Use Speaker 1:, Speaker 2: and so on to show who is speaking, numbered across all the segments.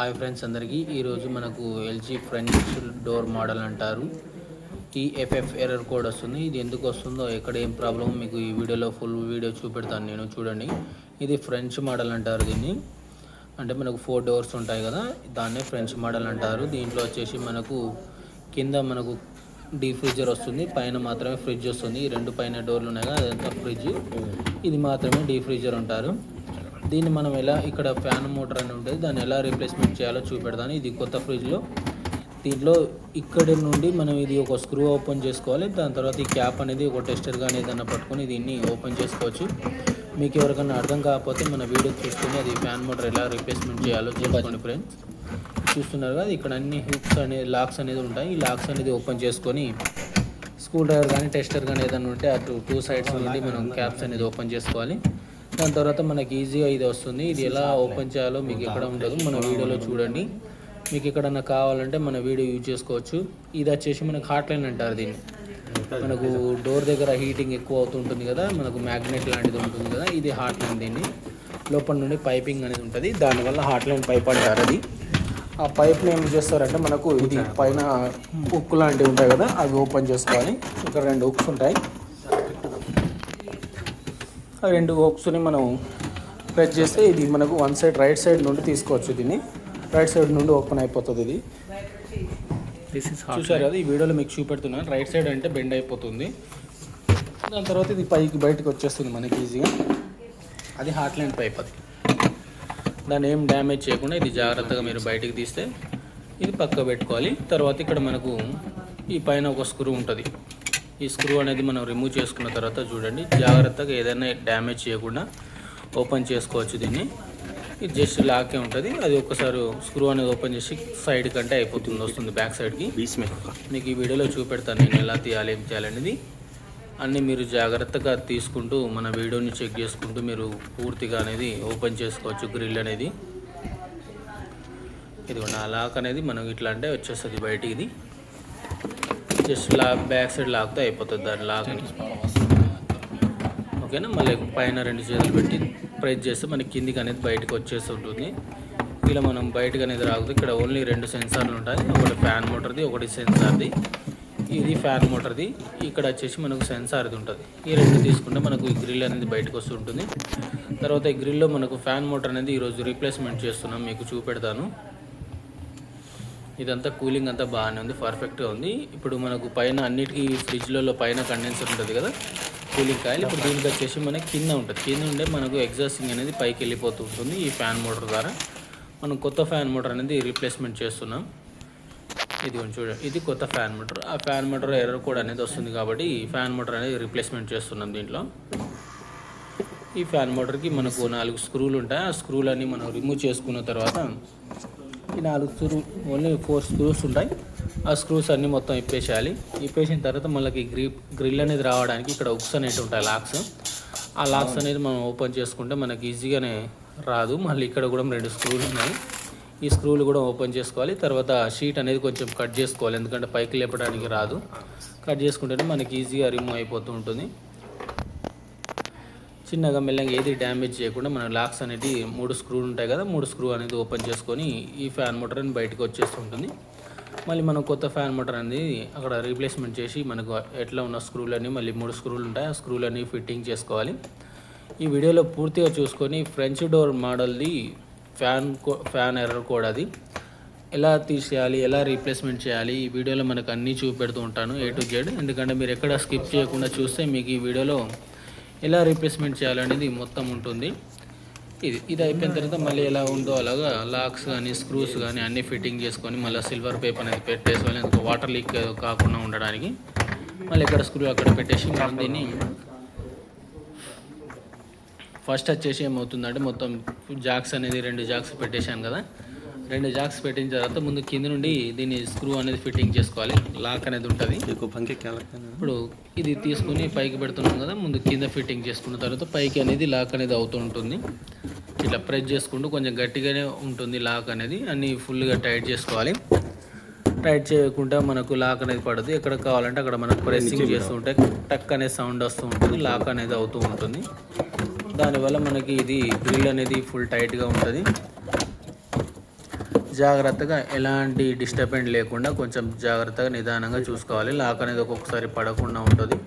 Speaker 1: Hi friends అందరికీ ఈరోజు మనకు ఎల్జీ ఫ్రెంచ్ డోర్ మోడల్ అంటారు. టీఎఫ్ఎఫ్ ఎర్రర్ కోడ్ వస్తుంది. ఇది ఎందుకు వస్తుందో, ఎక్కడ ఏం ప్రాబ్లం మీకు ఈ వీడియోలో ఫుల్ వీడియో చూపెడతాను నేను. చూడండి, ఇది ఫ్రెంచ్ మోడల్ అంటారు దీన్ని. అంటే మనకు 4 డోర్స్ ఉంటాయి కదా, దాన్నే ఫ్రెంచ్ మోడల్ అంటారు. దీంట్లో వచ్చేసి మనకు కింద మనకు డీ ఫ్రిడ్జర్ వస్తుంది, పైన మాత్రమే ఫ్రిడ్జ్ వస్తుంది. ఈ 2 పైన డోర్లు ఉన్నాయి కదా, అదంతా ఫ్రిడ్జ్, ఇది మాత్రమే డీ ఫ్రిడ్జర్ అంటారు. దీన్ని మనం ఎలా, ఇక్కడ ఫ్యాన్ మోటార్ అని ఉంటుంది, దాన్ని ఎలా రీప్లేస్మెంట్ చేయాలో చూపెడతాను. ఇది కొత్త ఫ్రిడ్జ్లో. దీంట్లో ఇక్కడ నుండి మనం ఇది ఒక స్క్రూ ఓపెన్ చేసుకోవాలి. దాని తర్వాత ఈ క్యాప్ అనేది ఒక టెస్టర్ కానీ ఏదైనా పట్టుకొని దీన్ని ఓపెన్ చేసుకోవచ్చు. మీకు ఎవరికైనా అర్థం కాకపోతే మన వీడియో చూసుకొని అది ఫ్యాన్ మోటార్ ఎలా రీప్లేస్మెంట్ చేయాలో చేసుకోండి ఫ్రెండ్స్. చూస్తున్నారు కదా, ఇక్కడ అన్ని హుక్స్ అనేది లాక్స్ అనేది ఉంటాయి. ఈ లాక్స్ అనేది ఓపెన్ చేసుకొని స్క్రూ డ్రైవర్ కానీ టెస్టర్ కానీ ఏదైనా ఉంటే అటు 2 సైడ్స్ నుండి మనం క్యాప్స్ అనేది ఓపెన్ చేసుకోవాలి. దాని తర్వాత మనకి ఈజీగా ఇది వస్తుంది. ఇది ఎలా ఓపెన్ చేయాలో మీకు ఎక్కడ ఉండదు, మన వీడియోలో చూడండి. మీకు ఎక్కడన్నా కావాలంటే మన వీడియో యూజ్ చేసుకోవచ్చు. ఇది వచ్చేసి మనకు హాట్ లైన్ అంటారు దీన్ని. మనకు డోర్ దగ్గర హీటింగ్ ఎక్కువ అవుతుంటుంది కదా, మనకు మ్యాగ్నెట్ లాంటిది ఉంటుంది కదా, ఇది హాట్ లైన్. దీన్ని లోపల నుండి పైపింగ్ అనేది ఉంటుంది, దానివల్ల హాట్ లైన్ పైప్ అంటారు. అది ఆ పైప్ని ఏం చేస్తారంటే, మనకు ఇది పైన హుక్ లాంటివి ఉంటాయి కదా, అవి ఓపెన్ చేసుకోవాలి. ఇక్కడ 2 హుక్స్ ఉంటాయి. ఆ 2 హుక్స్ని మనం ప్రెస్ చేస్తే ఇది మనకు వన్ సైడ్ రైట్ సైడ్ నుండి తీసుకోవచ్చు. దీన్ని రైట్ సైడ్ నుండి ఓపెన్ అయిపోతుంది. ఇది చూసారు కదా, ఈ వీడియోలో మీకు చూపెడుతున్నాను. రైట్ సైడ్ అంటే బెండ్ అయిపోతుంది. దాని తర్వాత ఇది పైకి బయటకు వచ్చేస్తుంది మనకి ఈజీగా. అది హాట్ లైన్ పైప్. అది దాన్ని ఏం డ్యామేజ్ చేయకుండా ఇది జాగ్రత్తగా మీరు బయటికి తీస్తే ఇది పక్క పెట్టుకోవాలి. తర్వాత ఇక్కడ మనకు ఈ పైన ఒక స్క్రూ ఉంటుంది. ఈ స్క్రూ అనేది మనం రిమూవ్ చేసుకున్న తర్వాత చూడండి, జాగ్రత్తగా ఏదైనా డ్యామేజ్ చేయకుండా ఓపెన్ చేసుకోవచ్చు. దీన్ని ఇది జస్ట్ లాకే ఉంటుంది. అది ఒక్కసారి స్క్రూ అనేది ఓపెన్ చేసి సైడ్ కంటే అయిపోతుంది, వస్తుంది బ్యాక్ సైడ్కి. మీకు ఈ వీడియోలో చూపెడతాను నేను ఎలా తీయాలి, ఏం చేయాలనేది. అన్నీ మీరు జాగ్రత్తగా తీసుకుంటూ మన వీడియోని చెక్ చేసుకుంటూ మీరు పూర్తిగా అనేది ఓపెన్ చేసుకోవచ్చు గ్రిల్ అనేది. ఇదిగోండి, ఆ లాక్ అనేది మనం ఇట్లా అంటే వచ్చేస్తుంది బయటికి. ఇది జస్ట్ లాక్ బ్యాక్ సైడ్ లాక్తో అయిపోతుంది దాని లాక్. ఓకేనా, మళ్ళీ పైన 2 చేతులు పెట్టి ప్రెస్ చేస్తే మనకి కిందికి అనేది బయటకు వచ్చేసి ఉంటుంది. ఇలా మనం బయటకు అనేది రాకుతుంది. ఇక్కడ ఓన్లీ 2 సెన్సార్లు ఉంటాయి, ఒకటి ఫ్యాన్ మోటార్ది, ఒకటి సెన్సార్ది. ఇది ఫ్యాన్ మోటార్ది, ఇక్కడ వచ్చేసి మనకు సెన్సార్ది ఉంటుంది. ఈ 2 తీసుకుంటే మనకు ఈ గ్రిల్ అనేది బయటకు వస్తుంటుంది. తర్వాత ఈ గ్రిల్లో మనకు ఫ్యాన్ మోటార్ అనేది ఈరోజు రీప్లేస్మెంట్ చేస్తున్నాం, మీకు చూపెడతాను. ఇదంతా కూలింగ్ అంతా బాగానే ఉంది, పర్ఫెక్ట్గా ఉంది. ఇప్పుడు మనకు పైన అన్నిటికీ ఫ్రిడ్జ్లలో పైన కండెన్సర్ ఉంటుంది కదా, కూలింగ్ కాయలు. ఇప్పుడు దీనికి వచ్చేసి మనకి కింద ఉంటుంది. కింద ఉండే మనకు ఎగ్జాస్టింగ్ అనేది పైకి వెళ్ళిపోతూ ఉంటుంది ఈ ఫ్యాన్ మోటార్ ద్వారా. మనం కొత్త ఫ్యాన్ మోటార్ అనేది రీప్లేస్మెంట్ చేస్తున్నాం. ఇది చూడండి, ఇది కొత్త ఫ్యాన్ మోటార్. ఆ ఫ్యాన్ మోటార్ ఎర్రర్ కోడ్ అనేది వస్తుంది కాబట్టి ఈ ఫ్యాన్ మోటార్ అనేది రీప్లేస్మెంట్ చేస్తున్నాం దీంట్లో. ఈ ఫ్యాన్ మోటార్కి మనకు 4 స్క్రూలు ఉంటాయి. ఆ స్క్రూలన్నీ మనం రిమూవ్ చేసుకున్న తర్వాత ఈ 4 స్క్రూ, ఓన్లీ 4 స్క్రూస్ ఉంటాయి. ఆ స్క్రూస్ అన్నీ మొత్తం ఇప్పేసేయాలి. ఇప్పేసిన తర్వాత మళ్ళీ గ్రిల్ అనేది రావడానికి ఇక్కడ హుక్స్ అనేవి ఉంటాయి, లాక్స్. ఆ లాక్స్ అనేది మనం ఓపెన్ చేసుకుంటే మనకి ఈజీగానే రాదు. మళ్ళీ ఇక్కడ కూడా 2 స్క్రూలు ఉన్నాయి. ఈ స్క్రూలు కూడా ఓపెన్ చేసుకోవాలి. తర్వాత షీట్ అనేది కొంచెం కట్ చేసుకోవాలి, ఎందుకంటే పైకి లేపడానికి రాదు. కట్ చేసుకుంటేనే మనకి ఈజీగా రిమూవ్ అయిపోతూ ఉంటుంది. చిన్నగా మెల్లగా ఏది డ్యామేజ్ చేయకుండా మన లాక్స్ అనేది 3 స్క్రూలు ఉంటాయి కదా, 3 స్క్రూ అనేది ఓపెన్ చేసుకొని ఈ ఫ్యాన్ మోటార్ అని బయటకు వచ్చేస్తుంటుంది. మళ్ళీ మనం కొత్త ఫ్యాన్ మోటార్ అనేది అక్కడ రీప్లేస్మెంట్ చేసి మనకు ఎట్లా ఉన్న స్క్రూలన్నీ మళ్ళీ 3 స్క్రూలు ఉంటాయి, ఆ స్క్రూలన్నీ ఫిట్టింగ్ చేసుకోవాలి. ఈ వీడియోలో పూర్తిగా చూసుకొని ఫ్రెంచ్ డోర్ మోడల్ది ఫ్యాన్ ఎర్రర్ కోడ్ అది ఎలా తీసేయాలి, ఎలా రీప్లేస్మెంట్ చేయాలి, ఈ వీడియోలో మనకు అన్నీ చూపెడుతూ ఉంటాను A to Z. ఎందుకంటే మీరు ఎక్కడ స్కిప్ చేయకుండా చూస్తే మీకు ఈ వీడియోలో ఎలా రీప్లేస్మెంట్ చేయాలనేది మొత్తం ఉంటుంది. ఇది అయిపోయిన తర్వాత మళ్ళీ ఎలా ఉందో అలాగా లాక్స్ కానీ స్క్రూస్ కానీ అన్నీ ఫిట్టింగ్ చేసుకొని మళ్ళీ సిల్వర్ పేపర్ అనేది పెట్టేసుకోవాలి, ఎందుకు వాటర్ లీక్ కాకుండా ఉండడానికి. మళ్ళీ ఎక్కడ స్క్రూ అక్కడ పెట్టేసి మనం దీన్ని ఫస్ట్ వచ్చేసి ఏమవుతుందంటే, మొత్తం జాక్స్ అనేది 2 జాక్స్ పెట్టేశాను కదా, 2 జాక్స్ పెట్టిన తర్వాత ముందు కింద నుండి దీన్ని స్క్రూ అనేది ఫిట్టింగ్ చేసుకోవాలి. లాక్ అనేది ఉంటుంది. ఇప్పుడు ఇది తీసుకుని పైకి పెడుతున్నాం కదా, ముందు కింద ఫిట్టింగ్ చేసుకున్న తర్వాత పైకి అనేది లాక్ అనేది అవుతూ ఉంటుంది. ఇట్లా ప్రెస్ చేసుకుంటూ కొంచెం గట్టిగానే ఉంటుంది లాక్ అనేది. అన్నీ ఫుల్గా టైట్ చేసుకోవాలి. టైట్ చేయకుండా మనకు లాక్ అనేది పడదు. ఎక్కడ కావాలంటే అక్కడ మనకు ప్రెస్సింగ్ చేస్తుంటే టక్ అనే సౌండ్ వస్తూ ఉంటుంది, లాక్ అనేది అవుతూ ఉంటుంది. దానివల్ల మనకి ఇది గ్రిల్ అనేది ఫుల్ టైట్గా ఉంటుంది. జాగ్రత్తగా ఎలాంటి డిస్టర్బెన్స్ లేకుండా కొంచెం జాగ్రత్తగా నిదానంగా చూసుకోవాలి. లాక్ అనేది ఒక్కొక్కసారి పడకుండా ఉంటుంది.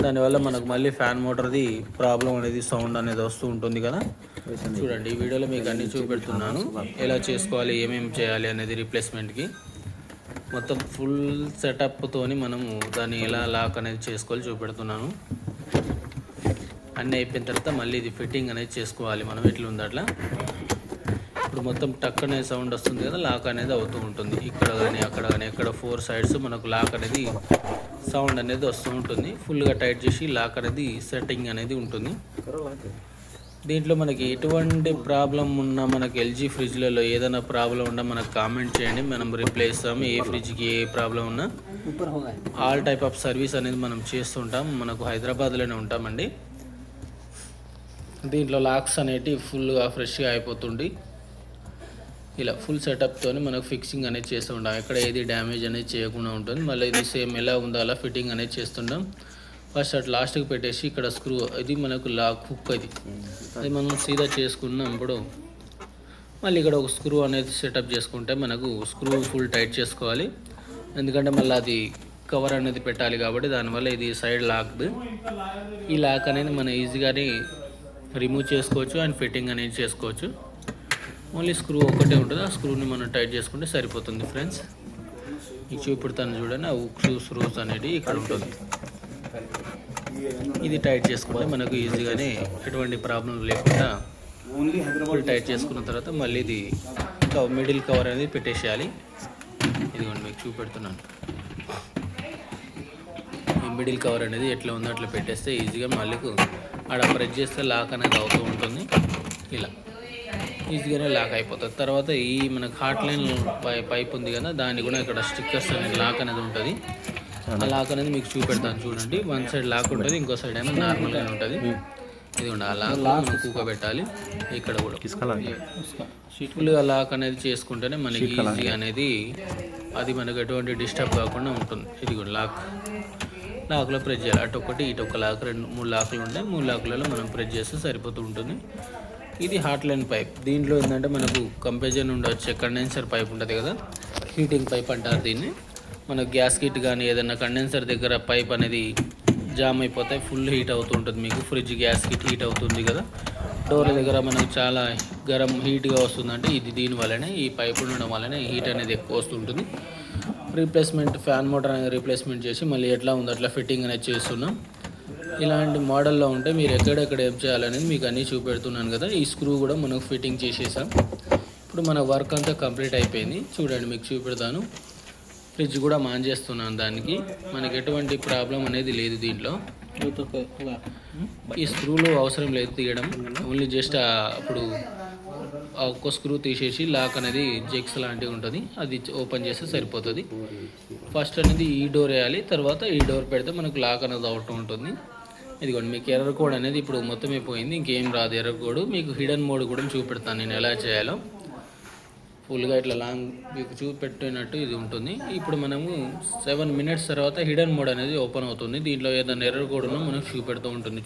Speaker 1: దానివల్ల మనకు మళ్ళీ ఫ్యాన్ మోటార్ది ప్రాబ్లం అనేది సౌండ్ అనేది వస్తూ ఉంటుంది కదా. చూడండి ఈ వీడియోలో మీకు అన్నీ చూపెడుతున్నాను, ఎలా చేసుకోవాలి, ఏమేమి చేయాలి అనేది రీప్లేస్మెంట్కి మొత్తం ఫుల్ సెటప్తోని మనము దాన్ని ఎలా లాక్ అనేది చేసుకోవాలి చూపెడుతున్నాను. అన్నీ అయిపోయిన తర్వాత మళ్ళీ ఇది ఫిట్టింగ్ అనేది చేసుకోవాలి మనం. ఎట్లా ఉంది అట్లా ఇప్పుడు మొత్తం టక్ అనే సౌండ్ వస్తుంది కదా, లాక్ అనేది అవుతూ ఉంటుంది. ఇక్కడ కానీ అక్కడ కానీ ఎక్కడ 4 సైడ్స్ మనకు లాక్ అనేది సౌండ్ అనేది వస్తూ ఉంటుంది. ఫుల్గా టైట్ చేసి లాక్ అనేది సెట్టింగ్ అనేది ఉంటుంది. దీంట్లో మనకి ఎటువంటి ప్రాబ్లం ఉన్నా, మనకి ఎల్జీ ఫ్రిడ్జ్లలో ఏదైనా ప్రాబ్లం ఉన్నా మనకు కామెంట్ చేయండి, మనం రిప్లై ఇస్తాము. ఏ ఫ్రిడ్జ్కి ఏ ప్రాబ్లం ఉన్నా ఆల్ టైప్ ఆఫ్ సర్వీస్ అనేది మనం చేస్తుంటాం. మనకు హైదరాబాద్లోనే ఉంటామండి. దీంట్లో లాక్స్ అనేటివి ఫుల్గా ఫ్రెష్గా అయిపోతుంది. ఇలా ఫుల్ సెటప్తో మనకు ఫిక్సింగ్ అనేది చేస్తూ ఉంటాం. ఎక్కడ ఏది డ్యామేజ్ అనేది చేయకుండా ఉంటుంది. మళ్ళీ ఇది సేమ్ ఎలా ఉందో అలా ఫిట్టింగ్ అనేది చేస్తుంటాం. ఫస్ట్ అట్ లాస్ట్కి పెట్టేసి ఇక్కడ స్క్రూ, ఇది మనకు లాక్ హుక్, అది మనం సీదా చేసుకున్నప్పుడు మళ్ళీ ఇక్కడ ఒక స్క్రూ అనేది సెటప్ చేసుకుంటే మనకు స్క్రూ ఫుల్ టైట్ చేసుకోవాలి. ఎందుకంటే మళ్ళీ అది కవర్ అనేది పెట్టాలి కాబట్టి దానివల్ల ఇది సైడ్ లాక్డ్. ఈ లాక్ అనేది మనం ఈజీగానే రిమూవ్ చేసుకోవచ్చు అండ్ ఫిట్టింగ్ అనేది చేసుకోవచ్చు. ఓన్లీ స్క్రూ ఒకటే ఉంటుంది, ఆ స్క్రూని మనం టైట్ చేసుకుంటే సరిపోతుంది ఫ్రెండ్స్. ఈ చూపెడతాను చూడండి, ఆ హుక్స్ స్క్రూస్ అనేవి ఇక్కడ ఉంటుంది. ఇది టైట్ చేసుకుంటే మనకు ఈజీగానే ఎటువంటి ప్రాబ్లం లేకుండా ఫుల్ టైట్ చేసుకున్న తర్వాత మళ్ళీ ఇది మిడిల్ కవర్ అనేది పెట్టేసేయాలి. ఇదిగోండి మీకు చూపెడుతున్నాను. ఈ మిడిల్ కవర్ అనేది ఎట్లా ఉందో అట్లా పెట్టేస్తే ఈజీగా మళ్ళీ ఆడ ప్రెస్ చేస్తే లాక్ అనేది అవుతూ ఉంటుంది. ఇలా ఈజీగానే లాక్ అయిపోతుంది. తర్వాత ఈ మనకు హాట్ లైన్ పైప్ ఉంది కదా, దాన్ని కూడా ఇక్కడ స్టిక్కర్స్ అనేది లాక్ అనేది ఉంటుంది. ఆ లాక్ అనేది మీకు చూపెడతాను చూడండి. వన్ సైడ్ లాక్ ఉంటుంది, ఇంకో సైడ్ ఏమో నార్మల్గానే ఉంటుంది. ఇది ఉండి ఆ లాక్ మనం కూకబెట్టాలి. ఇక్కడ కూడా ఫుల్గా లాక్ అనేది చేసుకుంటేనే మనకి ఈజీ అనేది, అది మనకు ఎటువంటి డిస్టర్బ్ కాకుండా ఉంటుంది. ఇది కూడా లాక్లో ప్రెస్ చేయాలి. అటు ఒకటి ఇటు ఒక లాక్, 2-3 లాక్లు ఉంటాయి. 3 లాక్లలో మనం ప్రెస్ చేస్తే సరిపోతూ ఉంటుంది. ఇది హాట్ లైన్ పైప్. దీంట్లో ఏంటంటే మనకు కంపెజన్ ఉండొచ్చే కండెన్సర్ పైప్ ఉంటుంది కదా, హీటింగ్ పైప్ అంటారు దీన్ని. మనకు గ్యాస్ కిట్ కానీ ఏదైనా కండెన్సర్ దగ్గర పైప్ అనేది జామ్ అయిపోతాయి, ఫుల్ హీట్ అవుతూ ఉంటుంది. మీకు ఫ్రిడ్జ్ గ్యాస్ కిట్ హీట్ అవుతుంది కదా, డోర్ దగ్గర మనకు చాలా గరం హీట్గా వస్తుందంటే ఇది దీనివల్లనే, ఈ పైప్ ఉండడం వల్లనే హీట్ అనేది ఎక్కువ వస్తుంటుంది. రీప్లేస్మెంట్ ఫ్యాన్ మోటార్ అనేది రీప్లేస్మెంట్ చేసి మళ్ళీ ఎట్లా ఉందో అట్లా ఫిట్టింగ్ అనేది చేస్తున్నాం. ఇలాంటి మోడల్లో ఉంటే మీరు ఎక్కడెక్కడ ఏం చేయాలనేది మీకు అన్నీ చూపెడుతున్నాను కదా. ఈ స్క్రూ కూడా మనకు ఫిట్టింగ్ చేసేసాం. ఇప్పుడు మన వర్క్ అంతా కంప్లీట్ అయిపోయింది. చూడండి మీకు చూపెడతాను. ఫ్రిడ్జ్ కూడా ఆన్ చేస్తున్నాను. దానికి మనకి ఎటువంటి ప్రాబ్లం అనేది లేదు. దీంట్లో ఈ స్క్రూలు అవసరం లేదు తీయడం, ఓన్లీ జస్ట్ అప్పుడు ఒక్క స్క్రూ తీసేసి లాక్ అనేది జెక్స్ లాంటివి ఉంటుంది, అది ఓపెన్ చేస్తే సరిపోతుంది. ఫస్ట్ అనేది ఈ డోర్ వేయాలి, తర్వాత ఈ డోర్ పెడితే మనకు లాక్ అనేది అవుతూ ఉంటుంది. ఇదిగోండి మీకు ఎర్రర్ కోడ్ అనేది ఇప్పుడు మొత్తం అయిపోయింది, ఇంకేం రాదు ఎర్రర్ కోడ్. మీకు హిడెన్ మోడ్ కూడా చూపెడతాను నేను ఎలా చేయాలో. ఫుల్గా ఇట్లా లాంగ్ మీకు చూపెట్టినట్టు ఇది ఉంటుంది. ఇప్పుడు మనము 7 మినిట్స్ తర్వాత హిడెన్ మోడ్ అనేది ఓపెన్ అవుతుంది. దీంట్లో ఏదైనా ఎర్రర్ కోడ్ ఉన్నా మనకు చూపెడుతూ ఉంటుంది.